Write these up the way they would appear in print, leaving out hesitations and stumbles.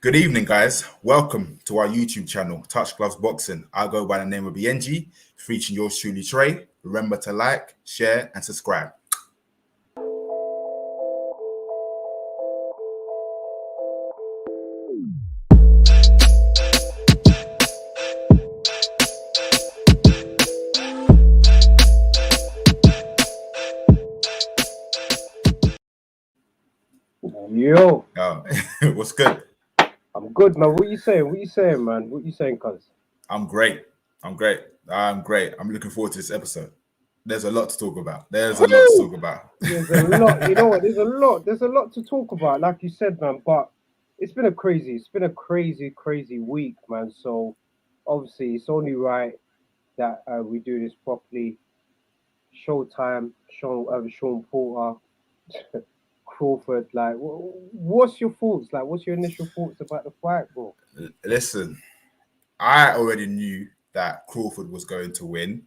Good evening, guys. Welcome to our YouTube channel, Touch Gloves Boxing. I go by the name of Biyenge, featuring yours truly, Tre. Remember to like, share, and subscribe. Yo, What's good? I'm good, man. What you saying? What you saying, man? What you saying, cuz? I'm great. I'm great. I'm looking forward to this episode. There's a lot to talk about. There's a lot. You know what? There's a lot. There's a lot to talk about, like you said, man. But it's been a crazy week, man. So obviously, it's only right that we do this properly. Showtime, Sean Porter, Crawford. Like, what's your thoughts? Like, what's your initial thoughts about the fight, bro? Listen, I already knew that Crawford was going to win.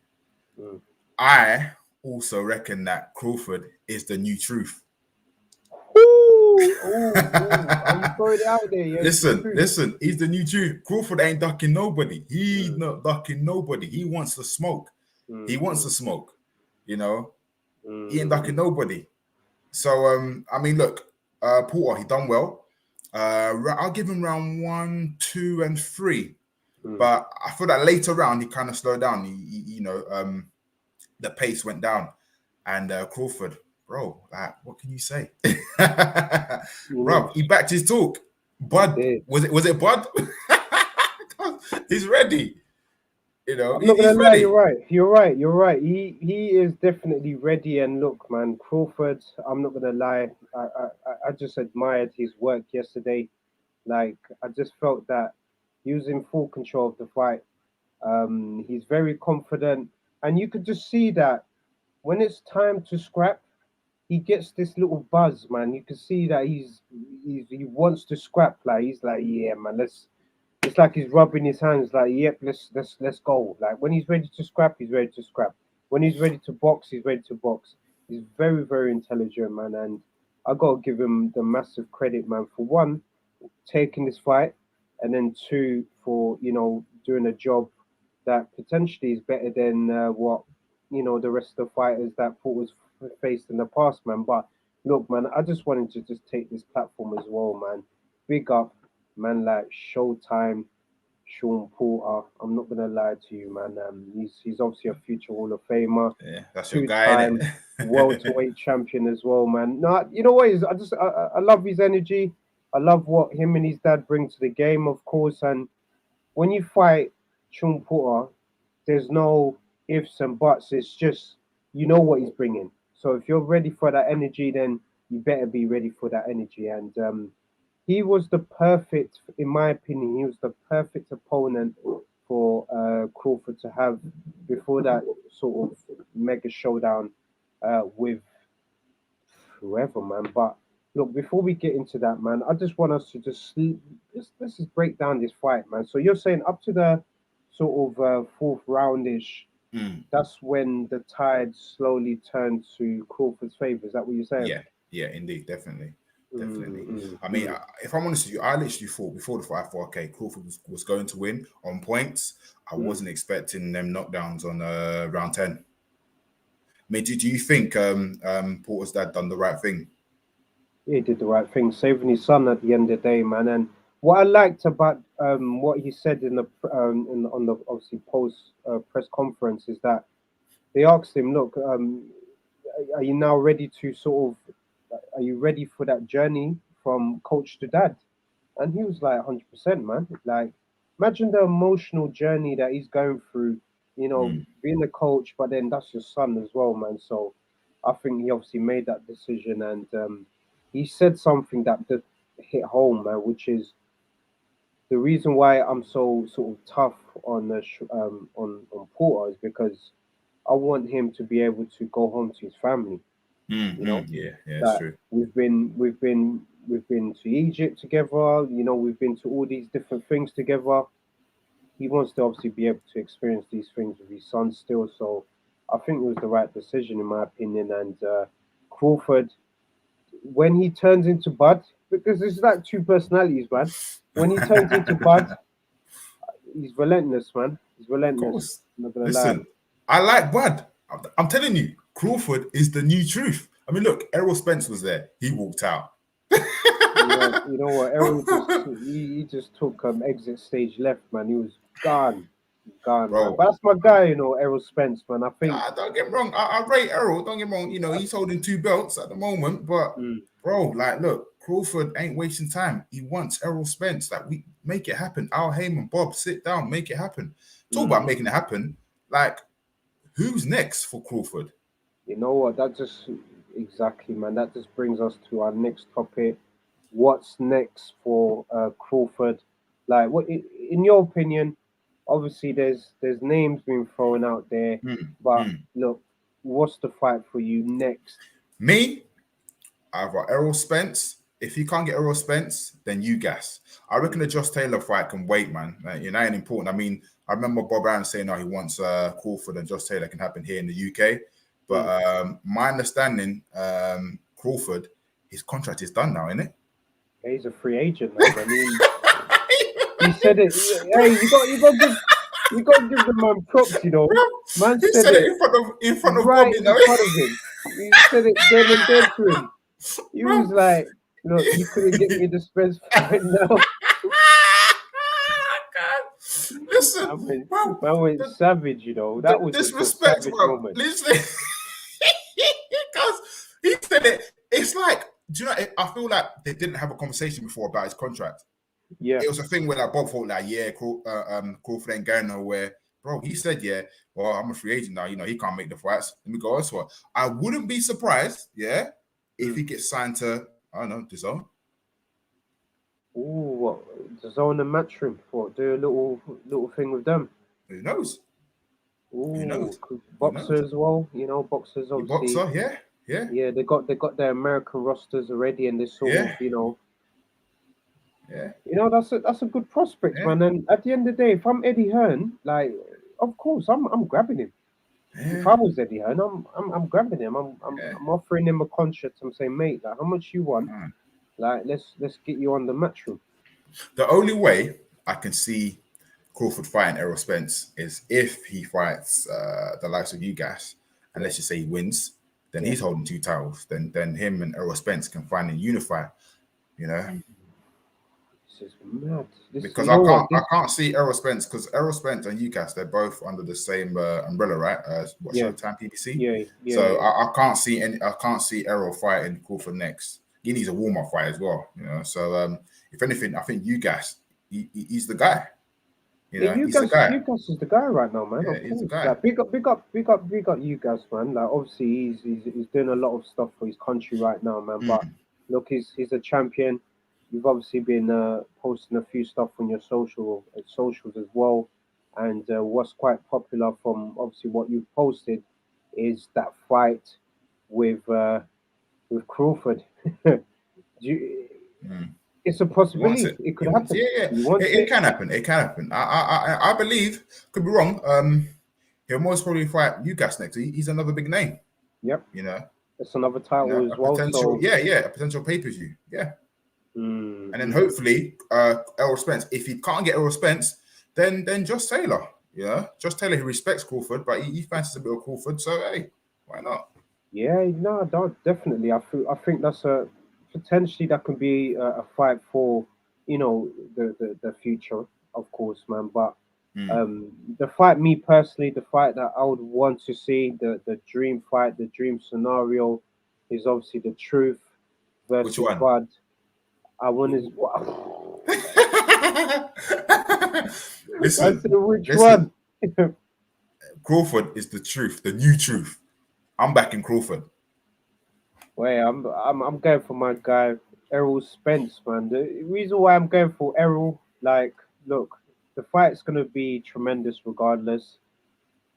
I also reckon that Crawford is the new truth. Are you throwing it out there? Yeah, Listen, he's the new truth. Crawford ain't ducking nobody. He's not ducking nobody. He wants to smoke. He wants to smoke. You know, he ain't ducking nobody. So, I mean, look, Porter, he done well. I'll give him round 1, 2, and 3. But I feel that later round he kind of slowed down. The pace went down, and Crawford, bro, like, what can you say? Bro, he backed his talk. Bud, was it Bud? He's ready. You know, I'm not gonna lie. You're right. He is definitely ready. And look, man, Crawford. I'm not gonna lie. I just admired his work yesterday. Like, I just felt that he was in full control of the fight. He's very confident, and you could just see that when it's time to scrap, he gets this little buzz, man. You can see that he wants to scrap. Like, he's like, yeah, man, let's. It's like he's rubbing his hands, like, yep, let's go. Like, when he's ready to scrap, he's ready to scrap. When he's ready to box, he's ready to box. He's very, very intelligent, man, and I gotta give him the massive credit, man, for one, taking this fight, and then two, for doing a job that potentially is better than what the rest of the fighters that Paul was faced in the past, man. But look, man, I just wanted to just take this platform as well, man. Big up, man, like Showtime, Sean Porter. I'm not gonna lie to you, man. He's obviously a future Hall of Famer. Yeah, that's your guy, two-time welterweight champion as well, man. No, you know what? I love his energy. I love what him and his dad bring to the game, of course. And when you fight Sean Porter, there's no ifs and buts. It's just you know what he's bringing. So if you're ready for that energy, then you better be ready for that energy. And he was the perfect, in my opinion, he was the perfect opponent for Crawford to have before that sort of mega showdown with whoever, man. But look, before we get into that, man, I just want us to let's just break down this fight, man. So you're saying up to the sort of fourth roundish, that's when the tide slowly turned to Crawford's favor. Is that what you're saying? Yeah, indeed, definitely. I mean, if I'm honest with you, I literally thought before the fight, okay, Crawford was going to win on points. I wasn't expecting them knockdowns on round 10. I mean, do you think Porter's dad done the right thing? Yeah, he did the right thing, saving his son at the end of the day, man. And what I liked about what he said in the on the obviously post press conference is that they asked him, look, are you now ready to are you ready for that journey from coach to dad? And he was like 100%, man. Like, imagine the emotional journey that he's going through, being a coach, but then that's your son as well, man. So I think he obviously made that decision, and he said something that did hit home, man, which is the reason why I'm so sort of tough on on Porter is because I want him to be able to go home to his family. Yeah, that's true. We've been to Egypt together. We've been to all these different things together. He wants to obviously be able to experience these things with his son still. So I think it was the right decision in my opinion. And Crawford, when he turns into Bud, because it's like two personalities, man. When he turns into Bud, he's relentless, man. He's Of relentless. course. I'm not gonna lie. Listen, I like Bud. I'm telling you, Crawford is the new truth. I mean, look, Errol Spence was there. He walked out. Yeah, you know what? Errol he just took exit stage left, man. He was gone, man. Bro, But that's my guy, you know, Errol Spence, man. I think. don't get me wrong. I rate Errol. Don't get me wrong. You know, he's holding 2 belts at the moment. But, Mm, bro, like, look, Crawford ain't wasting time. He wants Errol Spence. Like, we make it happen. Al Heyman, Bob, sit down, make it happen. Talk about mm. making it happen. Like, who's next for Crawford? You know what? That just exactly, man. That just brings us to our next topic. What's next for Crawford? Like, what in your opinion? Obviously, there's names being thrown out there, Mm, but mm. look, what's the fight for you next? Me, I've got Errol Spence. If he can't get Errol Spence, then you gas. I reckon the Josh Taylor fight can wait, man. Like, you know, ain't important. I mean, I remember Bob Arum saying, "No, he wants Crawford and Josh Taylor can happen here in the UK." But Mm. my understanding, Crawford, his contract is done now, isn't it? Yeah, he's a free agent now, man. He said it. Hey, you got to give the man props. You know, man He said said it it in front of Bob, right you in know. front of him. He said it then and there to him. He Bro. was like, "Look, you couldn't get me the Spence fight now." God. Listen, bro, Man went the, savage. You know, the that was just a disrespect, savage bro. moment. Listen, because he said it. It's like, do you know? I feel like they didn't have a conversation before about his contract. Yeah. It was a thing where like Bob thought like, yeah, Crawford ain't going nowhere. Bro, he said, yeah, well, I'm a free agent now. You know, he can't make the fights. Let me go elsewhere. I wouldn't be surprised, yeah, if Mm. he gets signed to, I don't know, DAZN. Ooh, what? The zone and matchroom. What? Do a little thing with them. Who knows? Who Ooh, knows? Who boxer knows? as well. You know, boxers Your obviously. boxer, yeah, yeah, Yeah, they got their American rosters already, and they sort yeah, of, yeah, that's a good prospect, yeah, man. And at the end of the day, if I'm Eddie Hearn, like, of course, I'm grabbing him. If yeah, I was Eddie Hearn, I'm grabbing him. yeah. I'm offering him a contract. I'm saying, mate, like, how much you want? Mm. Like, let's get you on the matchroom. The only way I can see Crawford fighting Errol Spence is if he fights the likes of you guys, and Yeah, let's just say he wins, then yeah. he's holding 2 titles. Then him and Errol Spence can finally unify, you know. This is mad. This, Because you know what? I This, can't see Errol Spence because Errol Spence and UCAS they're both under the same umbrella, right? What yeah, Showtime PBC. yeah, yeah, So yeah. I can't see Errol fighting Crawford next. He needs a warm up fight as well, you know. So if anything, I think UCAS he's the guy. You Yeah, know, he's the guy. You guys is the guy right now, man. Yeah, Of he's the course, guy. like big up you guys, man. Like obviously he's doing a lot of stuff for his country right now, man. But Mm. look, he's a champion. You've obviously been posting a few stuff on your socials as well. And what's quite popular from obviously what you've posted is that fight with Crawford. Do you, Mm. it's a He wants possibility. it. It He could wants. happen. Yeah, yeah. He wants It it. can happen. It can happen. I believe. Could be wrong. He'll most probably fight UCAS next. He's another big name. Yep. You know. It's another title A as well. potential. So, Yeah, yeah. A potential pay per view. Yeah. And then mm, hopefully, Errol Spence. If he can't get Errol Spence, then Josh Taylor. Yeah, Josh Taylor. He respects Crawford, but he fancies a bit of Crawford. So hey, why not? yeah, no, definitely. I think that's a potentially that can be a fight for the future, of course, man. But Mm. the fight, me personally, the fight that I would want to see, the dream fight, the dream scenario, is obviously the Truth Which versus one? Bud. I want is I Listen, said which listen. one? Crawford is the truth, the new truth. I'm backing Crawford. Wait, I'm going for my guy Errol Spence, man. The reason why I'm going for Errol, like, look, the fight's gonna be tremendous regardless.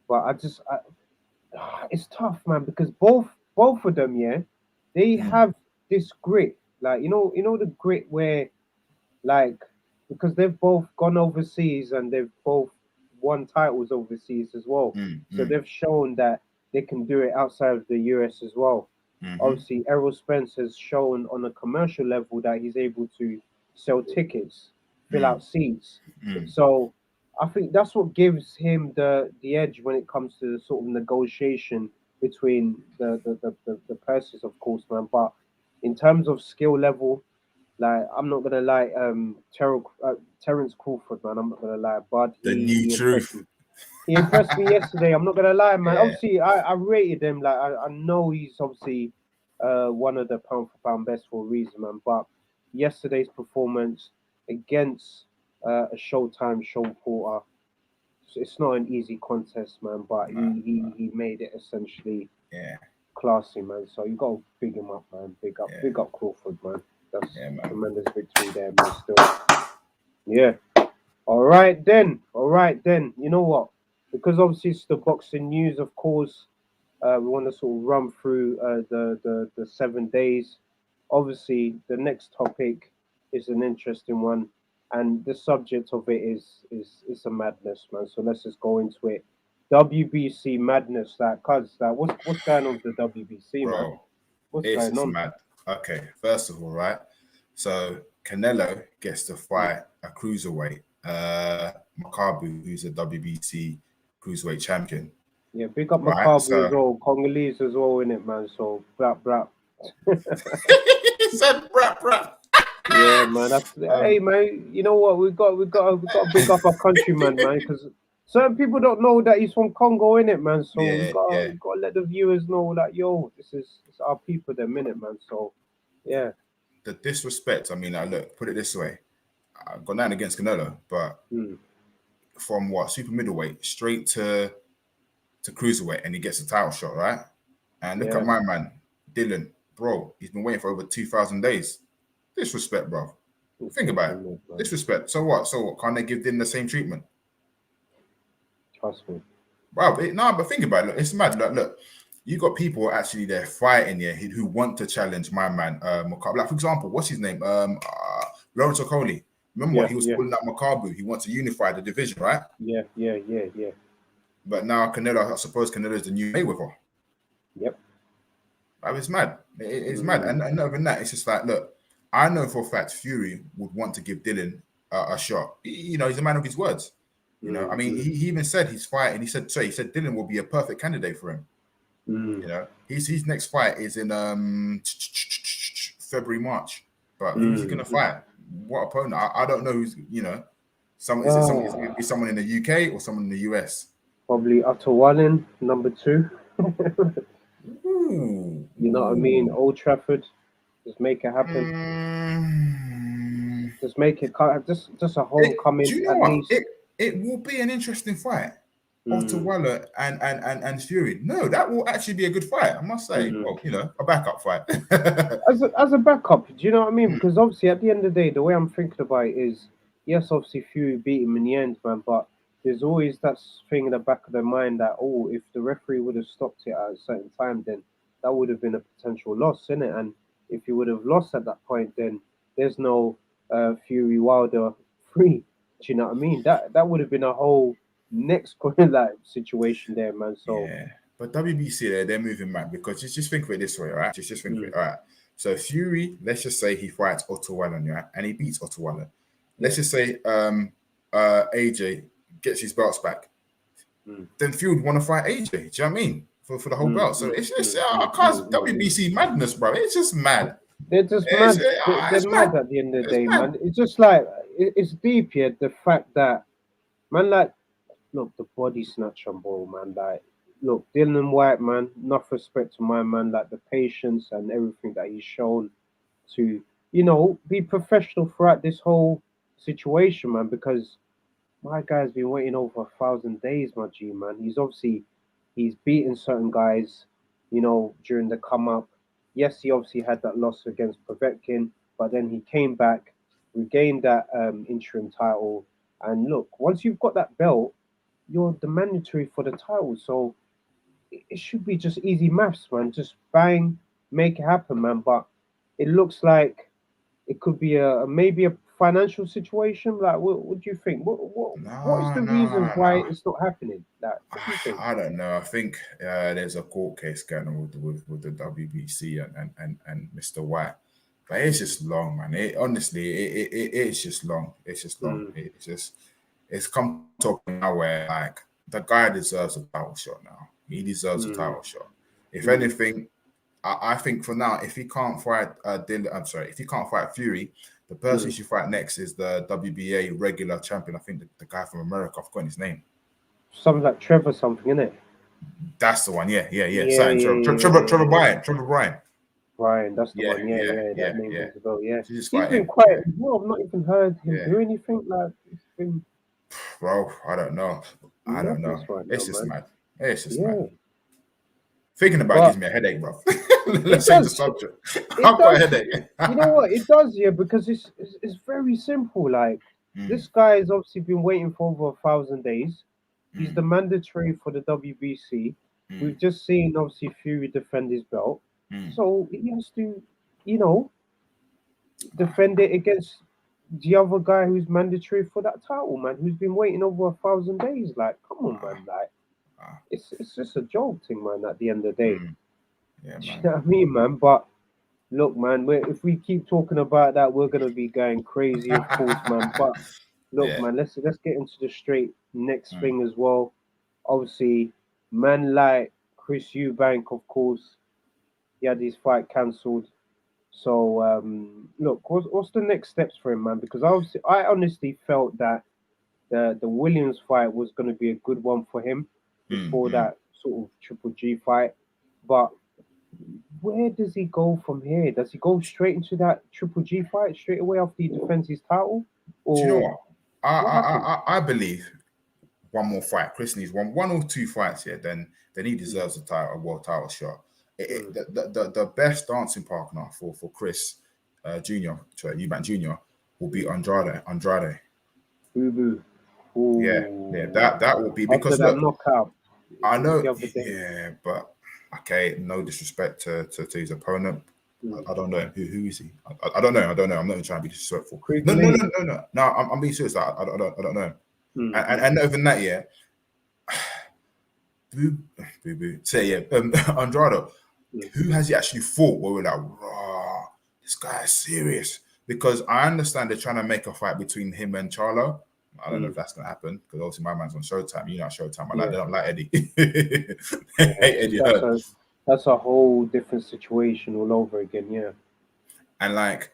But it's tough, man, because both of them, yeah, they Mm, have this grit, like the grit where, like, because they've both gone overseas and they've both won titles overseas as well, mm, so mm, they've shown that they can do it outside of the US as well. Mm-hmm. Obviously, Errol Spence has shown on a commercial level that he's able to sell tickets, fill Mm, out seats. mm. So I think that's what gives him the edge when it comes to the sort of negotiation between the purses, of course, man. But in terms of skill level, like I'm not gonna lie, Terence Crawford, man, I'm not gonna lie, but The he new he impressed truth. me. He impressed me yesterday. I'm not gonna lie, man. Yeah. Obviously, I rated him. Like I know he's obviously one of the pound for pound best for a reason, man. But yesterday's performance against a Showtime Sean Porter, it's not an easy contest, man. But Nah, he made it essentially yeah. classy, man. So you got to big him up, man. Yeah. Big up Crawford, man. That's Yeah, man. tremendous victory there, man. Still, yeah. All right then. All right then. You know what? Because obviously it's the boxing news, of course. We want to sort of run through the 7 days. Obviously, the next topic is an interesting one, and the subject of it is a madness, man. So let's just go into it. WBC madness, that cuz that what's going on with the WBC, man? Bro, What's it's going just on? mad. Okay, first of all, right? So Canelo gets to Mm. fight a cruiserweight, Makabu, who's a WBC cruiserweight champion, Yeah, big up right? Macabre as So well, Congolese as well in it, man. So brap brap. he said, "Brap, brap." Yeah, man. That's Um, hey, man. You know what? We got to big up our countryman, man, because certain people don't know that he's from Congo, in it, man. So we yeah, got yeah. we got to let the viewers know that yo, this is it's our people, the minute, man. So yeah, The disrespect. I mean, look, put it this way: I've gone down against Canelo, but mm, from what super middleweight straight to cruiserweight, and he gets a title shot, right? And look at yeah. my man, Dylan, bro. He's been waiting for over 2,000 days. Disrespect, bro. It's Think about it. nothing, man. Disrespect. So what? So what? Can't they give Dylan the same treatment? Trust me. Wow, no, but think about it. Look, it's mad. Look, you got people actually there fighting here who want to challenge my man, Makabu. Like, for example, what's his name? Lawrence Okoli. Remember what Yeah, he was yeah, calling out Makabu? He wants to unify the division, right? yeah, yeah, yeah, yeah. But now Canelo, I suppose Canelo is the new Mayweather. Yep. Like, it's mad. It's mad. Mm, And not even that, it's just like, look, I know for a fact Fury would want to give Dylan a shot. You know, he's a man of his words. You know, I mean, mm, he even said he's fighting. He said Dylan will be a perfect candidate for him. mm, You know, his next fight is in February, March. But who's he gonna mm. fight? What opponent? I don't know who's. You know, is it gonna be Ah, someone in the UK or someone in the US? probably Utter Wallen, number two. Ooh, You know what I mean? ooh. Old Trafford. Just make it happen. Mm. Just make it just a Do homecoming you know at what? least. It will be an interesting fight. Mm, Ottawala and Fury. No, that will actually be a good fight, I must say. mm. Well, you know, a backup fight. As a backup, do you know what I mean? Because obviously, at the end of the day, the way I'm thinking about it is, yes, obviously Fury beat him in the end, man. But there's always that thing in the back of their mind that, oh, if the referee would have stopped it at a certain time, then that would have been a potential loss, innit? And if he would have lost at that point, then there's no Fury Wilder free. Do you know what I mean? That would have been a whole next like situation there, man. So. Yeah. But WBC they're moving mad because just think of it this way, right? Just think of Mm, it. All right. So Fury, let's just say he fights Ottawala, right? And he beats Ottawala. Let's yeah. just say AJ gets his belts back. Mm, Then Fury would want to fight AJ. Do you know what I mean? For the whole mm, belt. So mm, it's just mm, mm, cause mm. WBC madness, bro. It's just mad. They're just It's mad. They're it's mad. mad at the end of the It's day, mad. man. It's just like it's deep here. The fact that man, like, look, the body snatch on ball, man. Like, look, Dylan White, man. Enough respect to my man. Like the patience and everything that he's shown to, be professional throughout this whole situation, man. Because my guy's been waiting over 1,000 days, my G, man. He's beaten certain guys, during the come up. Yes, he obviously had that loss against Povetkin, but then he came back, regained that interim title, and look, once you've got that belt, you're the mandatory for the title. So it should be just easy maths, man. Just bang, make it happen, man. But it looks like it could be maybe a financial situation? Like, what do you think? What is No, the reasons no, why no. it's not happening? Like, what do you think? I don't know. I think there's a court case going on with the WBC and Mr. White, but it's just long, man. It's just long. It's just long. Mm, It's come to a point now where like the guy deserves a title shot now. He deserves a mm, title shot. If mm. anything, I think for now, if he can't fight if he can't fight Fury, the person he Mm. should fight next is the WBA regular champion. I think the guy from America. I've forgotten his name. Something like Trevor, something, isn't it? That's the one. Yeah. Yeah, Sorry, yeah, yeah, yeah, Trevor yeah. Bryant. Trevor Bryant. Brian, that's the Yeah, one. Yeah, yeah, yeah, yeah, that name yeah. rings a bell. Yeah, She just he's fight been him. quiet Yeah, as well. I've not even heard him yeah. do anything. Like, it's been Bro, I don't know. I don't know. madness right now, It's just man. mad. It's just mad. Yeah, Thinking about it but gives me a headache, bro. it Let's change the does. subject. It I've got a does. headache. You know what? It does, yeah, because it's very simple. Like, Mm, this guy has obviously been waiting for over 1,000 days. He's the mm, mandatory for the WBC. mm, We've just seen obviously Fury defend his belt, mm. so he has to, you know, defend it against the other guy who's mandatory for that title, man. Who's been waiting over 1,000 days. Like, come on, Ah, man. Like, ah, it's just a joke thing, man. At the end of the day, mm. Yeah, do you man. know what I mean, man? But look, man, if we keep talking about that, we're gonna be going crazy, of course, man. But look, Yeah. man, let's get into the straight next Mm, thing as well. Obviously, man like Chris Eubank, of course, he had his fight cancelled. So look, what's the next steps for him, man? Because I honestly felt that the Williams fight was going to be a good one for him before mm. that sort of Triple G fight. But where does he go from here? Does he go straight into that Triple G fight straight away after he defends his title, Do you know or what? I what I happens? I believe one more fight. Chris needs one or two fights here. Then he Mm, deserves a title, a world title shot. mm, The best dancing partner for Chris Junior, Eubank Junior, will be mm. Andrade. Boo boo. Yeah, Ooh. that will be After because that look, knockout I know, the other day. yeah, but okay, no disrespect to his opponent. Mm. I don't know who is he. I don't know. I don't know. I'm not even trying to be disrespectful. Craig Lee. No. I'm being serious. I don't know. Mm, mm, And not even that, yeah. Boo, boo. Say yeah. Andrade. mm, Who has he actually fought where we're like, raw, this guy is serious? Because I understand they're trying to make a fight between him and Charlo. I don't know if mm. that's gonna happen because obviously my man's on Showtime. You know, Showtime. They Yeah. don't like Eddie. Yeah, Hate Eddie that's Hearn. a whole different situation all over again. Yeah. And like,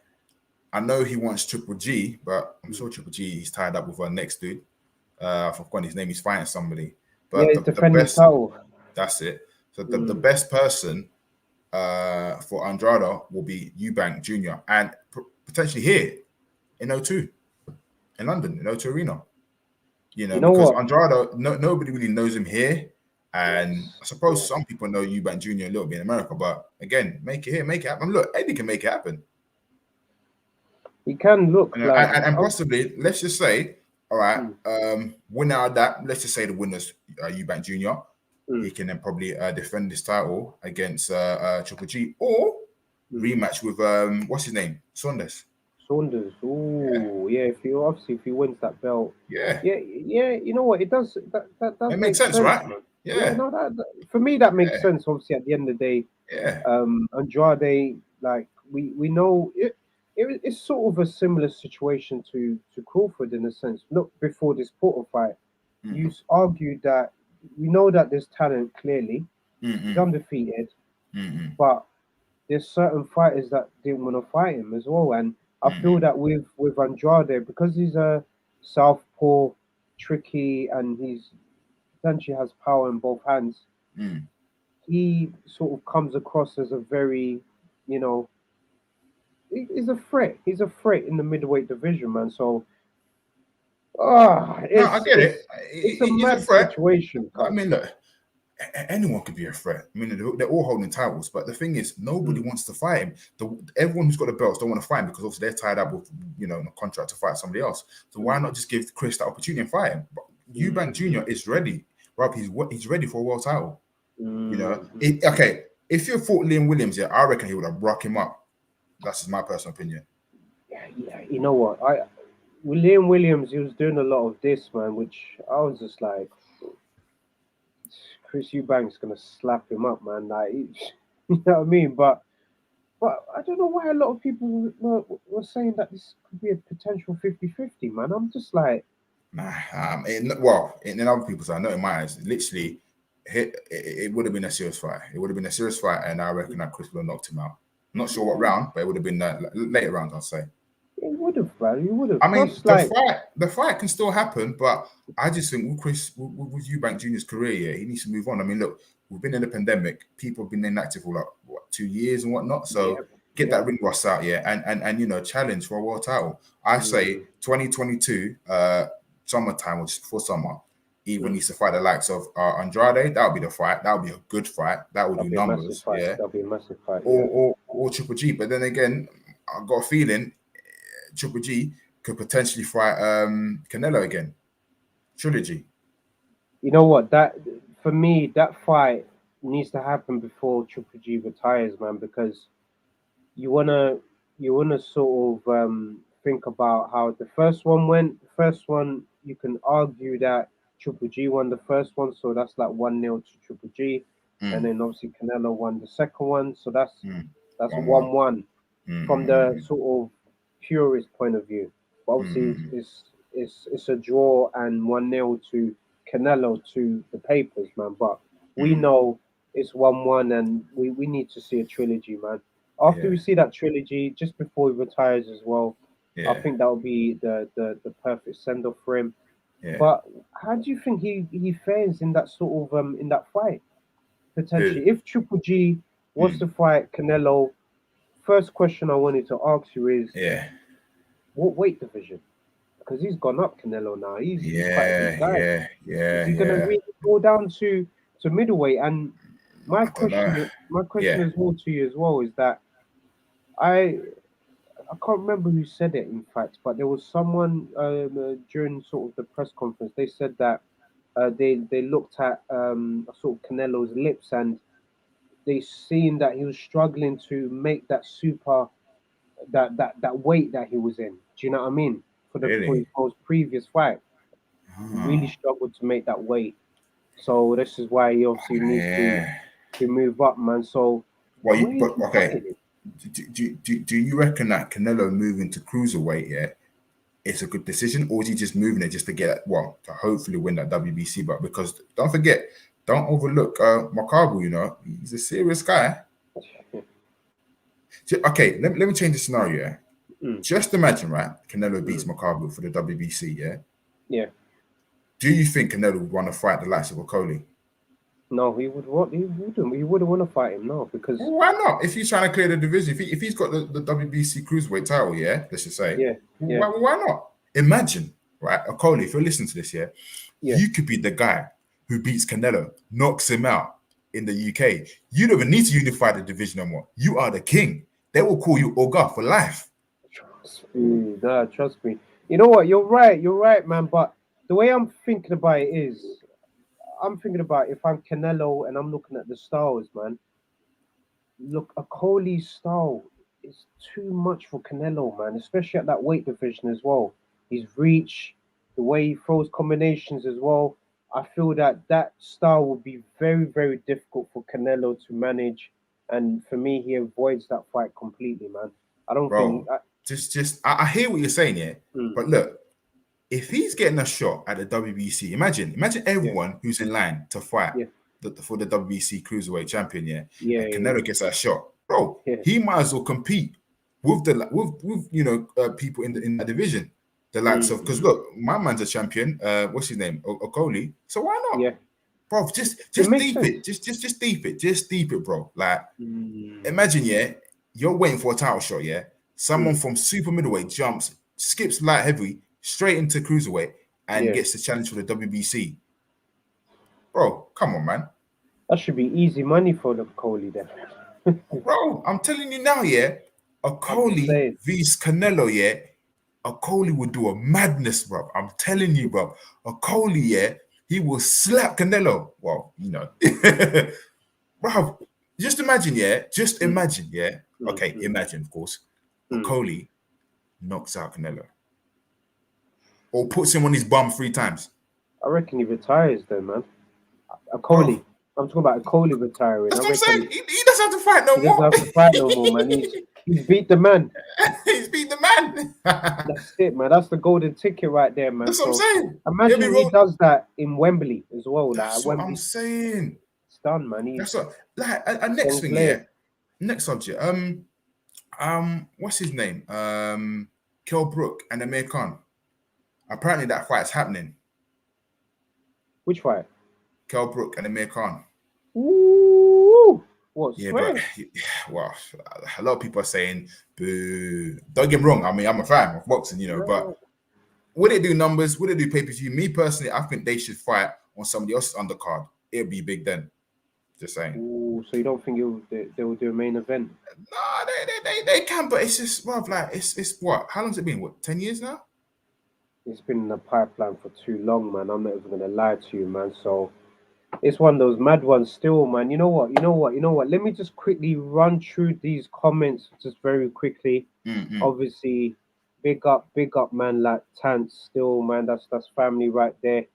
I know he wants Triple G, but I'm Mm. sure Triple G he's tied up with our next dude. I've forgotten his name. He's fighting somebody. Yeah, But he's the defending his best, title. that's it. So the Mm. best person for Andrade will be Eubank Jr. and potentially here in O2 in London in O2 Arena. You You know, know because what? Andrade, nobody really knows him here. And Yes, I suppose yes. some people know Eubank Jr. a little bit in America, but again, make it here, make it happen. Look, Eddie can make it happen. He can look You know, like. and possibly, let's just say, all right, Mm, winner of that, let's just say the winner's Eubank Jr. mm, He can then probably defend his title against Triple G or mm. rematch with what's his name, Saunders. Saunders. Yeah, Ooh, yeah. If he wins that belt, yeah, yeah, yeah. You know what? It does. That does it makes make sense, sense, right? man. Yeah. Yeah, No, for me that makes yeah, sense. Obviously, at the end of the day, yeah. Andrade, like we know it's sort of a similar situation to Crawford in a sense. Look, before this Porter fight, Mm, you argued that we know that there's talent clearly. mm, He's mm, undefeated, mm, but there's certain fighters that didn't want to fight him as well. And I mm, feel that with Andrade, because he's a southpaw, tricky, and he's essentially has power in both hands, mm. he sort of comes across as a very, you know, he's a threat. He's a threat in the middleweight division, man. So, No, I get it. it's a He's a mad threat. situation, I cuz. mean, look, anyone could be a threat. I mean, they're all holding titles, but the thing is, nobody Mm, wants to fight him. Everyone who's got the belts don't want to fight him because obviously they're tied up with, a contract to fight somebody else. So why mm, not just give Chris the opportunity and fight him? But Eubank mm, Jr. is ready, Rob. He's ready for a world title. You know, mm, okay. If you fought Liam Williams, yeah, I reckon he would have rocked him up. That's just my personal opinion. Yeah, you know what? William Williams, he was doing a lot of this, man, which I was just like, Chris Eubank's gonna slap him up, man. Like, you know what I mean? But I don't know why a lot of people were saying that this could be a potential 50-50, man. I'm just like, Nah, well, in other people's, I know in my eyes, literally, it would have been a serious fight. It would have been a serious fight, and I reckon that Chris would have knocked him out. Not sure what yeah, round, but it would have been that later round, I'll say. he would have, man. He would have. I mean, Plus, like, the fight can still happen, but I just think with Chris, with Eubank Jr.'s career, yeah, he needs to move on. I mean, look, we've been in a pandemic. People have been inactive for like what 2 years and whatnot. yeah, So get yeah. that ring rust out, yeah, and challenge for a world title. I say Mm, 2022, summertime or just before summer, even mm. needs to fight the likes of Andrade. That would be the fight. That would be a good fight. That would That'll do be a massive numbers, fight. yeah. That'll be a massive fight. Yeah. Or Triple G. But then again, I got a feeling Triple G could potentially fight Canelo again. Trilogy. You know what? That for me, that fight needs to happen before Triple G retires, man, because you wanna you wanna sort of think about how the first one went. The first one, you can argue that Triple G won the first one, so that's like 1-0 to Triple G, and Mm, then obviously Canelo won the second one, so that's mm, that's 1-1. 1-1 Mm, from mm, the mm, sort of purist point of view. But mm, obviously, mm, it's a draw and 1-0 to Canelo to the papers, man. But we mm. know it's 1-1, and we need to see a trilogy, man. After Yeah, we see that trilogy, just before he retires as well, I yeah, think that will be the perfect send off for him. yeah. But how do you think he fares in that sort of in that fight Who? potentially? If Triple G was Mm, to fight Canelo, first question I wanted to ask you is yeah, what weight division? Because he's gone up Canelo now. He's quite a big yeah, guy. yeah, Is yeah, he gonna yeah. really go down to middleweight? And I don't know. my question Yeah, as well to you as well is that I I can't remember who said it in fact, but there was someone during sort of the press conference. They said that they looked at sort of Canelo's lips and they seen that he was struggling to make that that weight that he was in. Do you know what I mean? really. For his previous fight, he really Oh, struggled to make that weight. So this is why he obviously needs yeah. to move up, man. So Well, where is but he okay. fighting? Do you reckon that Canelo moving to cruiserweight, yeah, it's a good decision, or is he just moving it just to get to hopefully win that WBC? But because don't forget, don't overlook Makabu. He's a serious guy. Okay, let me change the scenario. Yeah? Mm, Just imagine, right? Canelo beats mm, Makabu for the WBC. Yeah. yeah. Do you think Canelo would want to fight the likes of Okoli? No, he would what he wouldn't. He wouldn't want to fight him, no, because Well, why not? If he's trying to clear the division, if he's got the WBC cruiserweight title, yeah, let's just say, yeah, yeah, why not? Imagine, right, Okoli, if you're listening to this, yeah, yeah. you could be the guy who beats Canelo, knocks him out in the UK. You don't even need to unify the division no more. You are the king. They will call you Oga for life. Trust me, nah, trust me. You know what? You're right, man. But the way I'm thinking about it is, I'm thinking about if I'm Canelo and I'm looking at the styles, man. Look, a Coley style is too much for Canelo, man, especially at that weight division as well. His reach, the way he throws combinations as well. I feel that that style would be very, very difficult for Canelo to manage. And for me, he avoids that fight completely, man. I don't think. Bro, I hear what you're saying, yeah. Mm, But look, if he's getting a shot at the WBC, imagine yeah, everyone who's in line to fight yeah, for the WBC cruiserweight champion, yeah, yeah, and yeah, Canelo gets that shot, bro. yeah. He might as well compete with people in that division, the likes of because Mm-hmm. look, my man's a champion. What's his name? Okoli. So why not, Yeah, bro? it Just makes deep it, sense. just deep it, bro. Like Mm, imagine, yeah, you're waiting for a title shot, yeah. Someone mm, from super middleweight jumps, skips light heavy straight into cruiserweight and yeah, gets the challenge for the WBC. Bro, come on, man. that should be easy money for the Coley then. Bro, I'm telling you now, yeah, a I'm just Coley saying. vs Canelo, yeah, a Coley would do a madness, bro. I'm telling you, bro. A Coley, yeah, he will slap Canelo. Well, bro, just imagine, yeah, Mm, Okay, mm, imagine, of course, a mm, Coley. knocks out Canelo, or puts him on his bum 3 times. I reckon he retires then, man. Bro, Akoli. I'm talking about Akoli retiring. that's I what I'm reckon saying. He doesn't have to fight no he doesn't more. have to fight no more, man. He's beat the man. He's beat the man. That's it, man. That's the golden ticket right there, man. That's what I'm So saying. He'll be imagine he rolled. does that in Wembley as well. Like at That's what I'm Wembley, saying. it's done, man. That's He's what. Like a next strong thing, player. yeah. Next subject. What's his name? Kell Brook and Amir Khan. Apparently, that fight's happening. Which fight? Kell Brook and Amir Khan. Ooh, what? Yeah, Swear? but well, a lot of people are saying, "Boo!" Don't get me wrong. I mean, I'm a fan of boxing, but would it do numbers? Would it do pay-per-view? Me personally, I think they should fight on somebody else's undercard. It'll be big then. Just saying. Ooh, so you don't think they will do a main event? No, they can, but it's just, well, like it's what? How long's it been? What, 10 years now? It's been in the pipeline for too long, man. I'm not even gonna lie to you, man. So it's one of those mad ones still, man. You know what? Let me just quickly run through these comments just very quickly. Obviously, big up, man. Like Tance, still, man. That's family right there.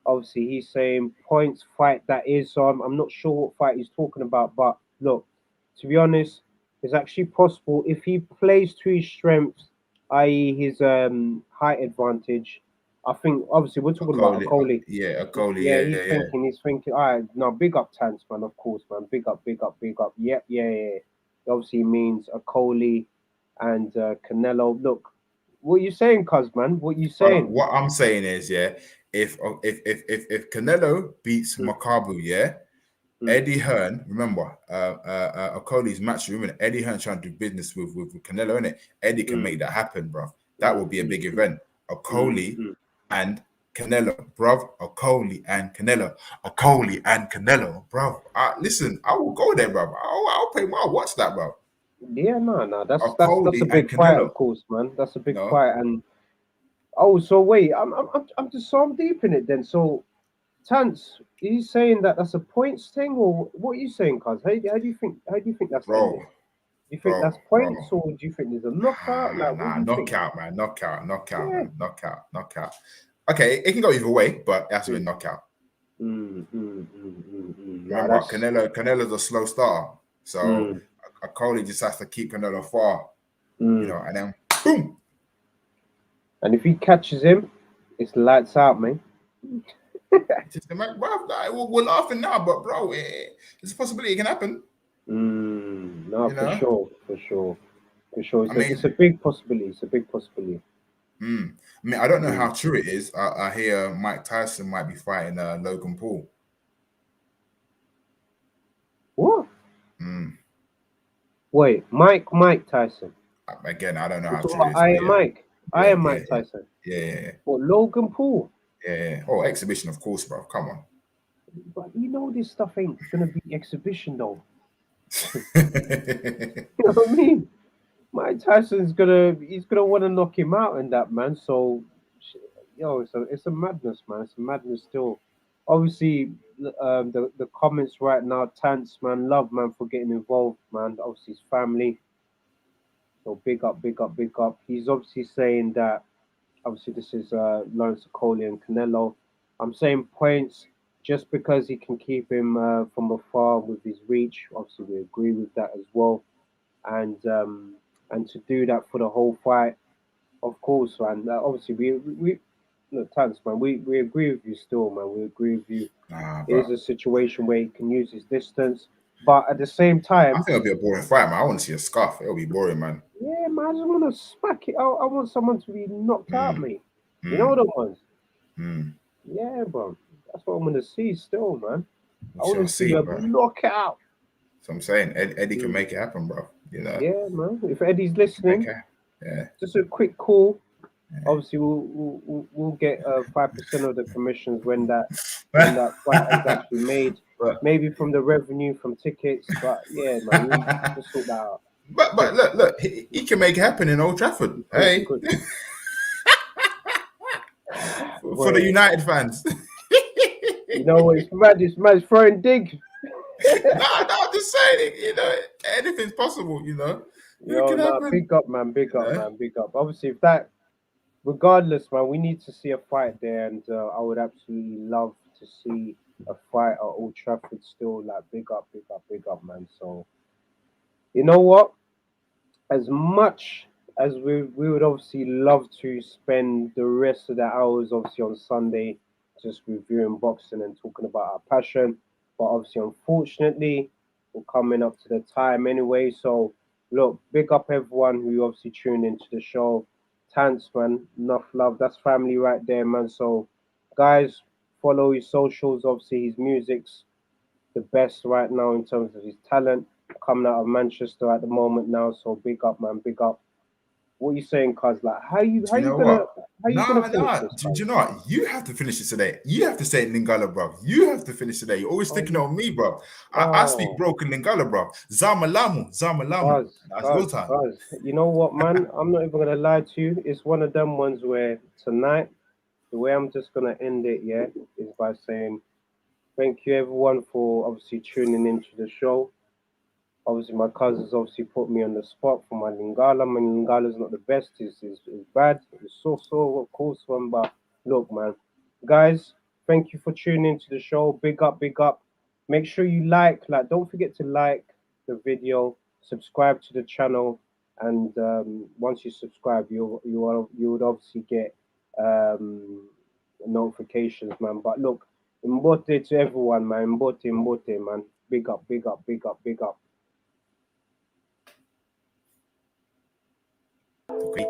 Obviously, he's saying points fight that is. So I'm not sure what fight he's talking about, but look, to be honest, it's actually possible if he plays to his strengths, i.e., his height advantage. I think obviously we're talking about Akoli. Yeah, Akoli. Yeah, Yeah. he's thinking. All right, no, big up Tance, man. Of course, man. Big up. Yep, yeah. It obviously means Akoli and Canelo. Look, what you saying, cuz man? What you saying? What I'm saying is, yeah, if Canelo beats Makabu, yeah, Eddie Hearn, remember, Akoli's match. Remember, Eddie Hearn trying to do business with Canelo, innit? Eddie can make that happen, bro. That will be a big event. Akoli and Canelo, bruv. Akoli and Canelo. Bruv. Listen, I will go there, bruv. I'll pay. I'll watch that, bruv. Yeah, no. That's Akoli a big and fight, Canelo. of course, man. That's a big No. fight, and so wait, I'm deep in it then. So, Tance, are you saying that that's a points thing, or what are you saying, cuz? How do you think that's Bro. ending? Do you think that's points, or do you think there's a knockout? Like, what do you think? Knockout, man. Knockout. Okay, it can go either way, but it has to be a knockout. Remember, Canelo's a slow starter, so Akoli just has to keep Canelo far, and then boom. And if he catches him, it's lights out, man. Just we're laughing now, but bro, it's a possibility it can happen. No, for sure. It's a big possibility. I mean, I don't know how true it is. I hear Mike Tyson might be fighting Logan Paul. What? Wait, Mike Tyson. Again, I don't know how true it is. I am Mike Tyson. Yeah. What, Logan Paul? Yeah. Oh, exhibition, of course, bro. Come on. But this stuff ain't gonna be exhibition though. You know what I mean? Mike Tyson's gonna want to knock him out in that, man. So, it's a madness, man. It's a madness still. Obviously, the comments right now, Tance, man, love, man, for getting involved, man. Obviously, his family. So big up. He's obviously saying that. Obviously, this is Lawrence Okoli and Canelo. I'm saying points just because he can keep him from afar with his reach. Obviously, we agree with that as well. And to do that for the whole fight, of course, man. Obviously, we look, Tance, man. We agree with you still, man. We agree with you. It is a situation where he can use his distance, but at the same time, I think it'll be a boring fight, man. I want to see a scuff. It'll be boring, man. Yeah, man. I just want to smack it. I want someone to be knocked out, me. You know the ones. Yeah, bro. That's what I'm gonna see still, man. I want to see a knockout. So I'm saying Eddie can make it happen, bro. Yeah, man. If Eddie's listening, yeah. Just a quick call. Yeah. Obviously, we'll get 5% of the commissions when that fight is actually made. Maybe from the revenue from tickets, but yeah, man, we'll sort that out. But look, he can make it happen in Old Trafford. Hey, for the United fans. You know, it's mad. It's throwing dig. No, I'm just saying, anything's possible, It Yo, can nah, happen. big up, man, big You up, know? man, big up. Obviously, if that, regardless, man, we need to see a fight there, and I would absolutely love to see a fight at Old Trafford still. Like, big up, big up, big up, man. So, you know what? As much as we would obviously love to spend the rest of the hours, obviously, on Sunday, just reviewing boxing and talking about our passion, but obviously, unfortunately, we're coming up to the time anyway. So, look, big up everyone who obviously tuned into the show. Thanks, man. Enough love. That's family right there, man. So, guys, follow his socials. Obviously, his music's the best right now in terms of his talent. Coming out of Manchester at the moment now, so big up, man, big up. What you saying, cuz? Like, Do you know what? how you gonna Nah, finish nah. this, Do cuz? you know what? You have to finish it today. You have to say it in Lingala, bro. You have to finish today. You're always Oh, sticking it on me, bro. I speak oh, broken Lingala, bro. Zamalamu, Zamalamu. cuz, That's your cuz, time. cuz. You know what, man? I'm not even gonna lie to you. It's one of them ones where tonight, the way I'm just gonna end it, yeah, is by saying thank you everyone for obviously tuning into the show. Obviously, my cousins obviously put me on the spot for my Lingala. My Lingala's not the best. It's bad. It's so, of course, one. But look, man, guys, thank you for tuning into the show. Big up, big up. Make sure you don't forget to like the video, subscribe to the channel, and once you subscribe, you would obviously get notifications, man. But look, mbote to everyone, man. Mbote, man. Big up, big up, big up, big up. Okay.